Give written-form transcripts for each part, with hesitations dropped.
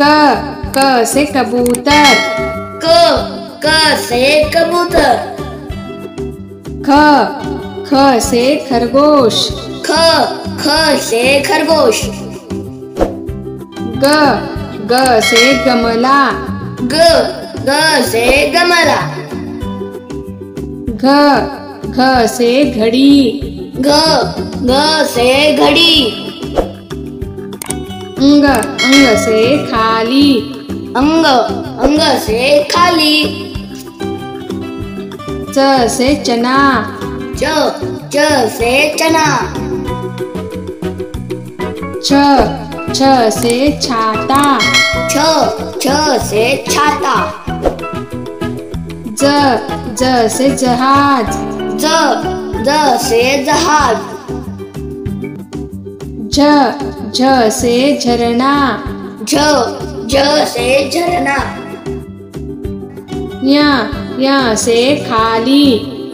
क से कबूतर। क से कबूतर। ख से खरगोश। ख से खरगोश। ग से गमला। ग से गमला। घ से घड़ी। घ से घड़ी। अंग से खाली। अंग से खाली। च से चना। च से चना। छ से छाता। छ से छाता। ज से जहाज। ज से जहाज। झ से झरना। झ से झरना। य से खाली।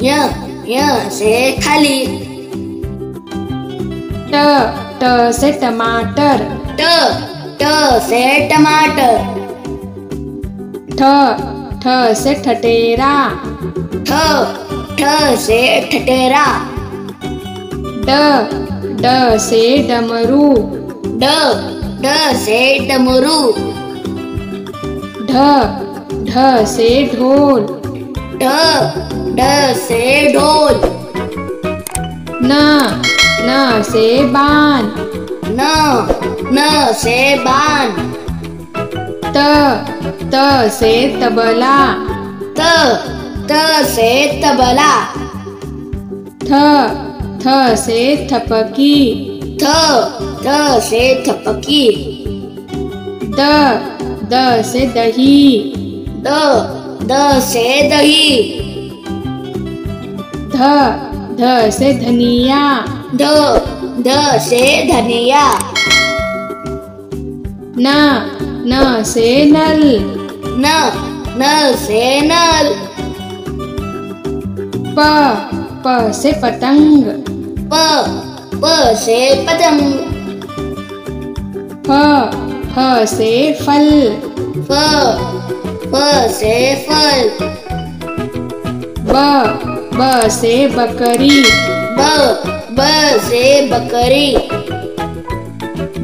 य से खाली। ट से टमाटर। ट से टमाटर। ठ से ठठेरा। ठ से ठठेरा। ड से डमरू। ड से डमरू। ढ से ढोल। ढ से ढोल। न से बाण। न से बाण। त से तबला। त से तबला। थ से थपकी। थ से थपकी। द से दही। द से दही। ध से धनिया। ध से धनिया। न से नल। न से नल। प से पतंग। प से पतंग। फ से फल। फ से फल। ब से बकरी। ब से बकरी।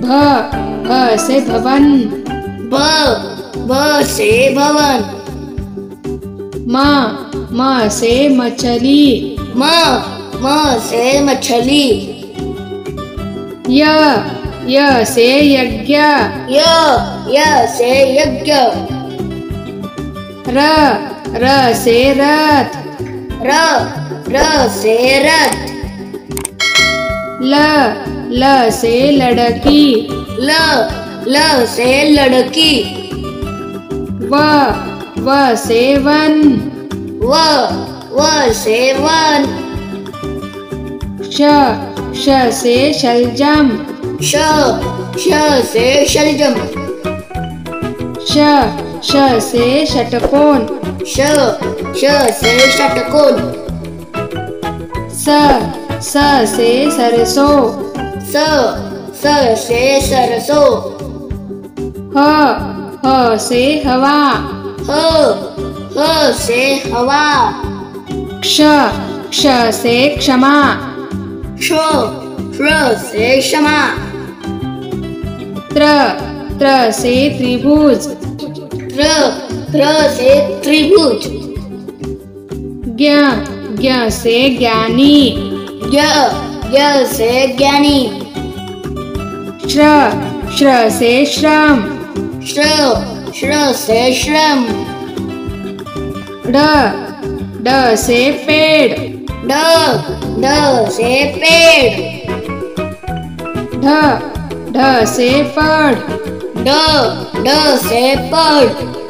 भ से भवन। भ से भवन। म से मछली। म से मछली। य से यज्ञ। य से यज्ञ। र से रथ। र से रथ। ल से लड़की। ल से लड़की। व से वन। व से वन। श से शलजम। श से शलजम। श से षटकोण। श से षटकोण। स से सरसों। स से सरसों। ह से हवा। ह से हवा। क्ष से क्षमा। श से क्षमा। त्र से त्रिभुज। त्र से त्रिभुज। ज्ञ से ज्ञानी। ज्ञ से ज्ञानी। श्र से श्रम। श्र से श्रम। ड से पेड़। ढ से पेड़। ढ से पढ़। ढ से पढ़।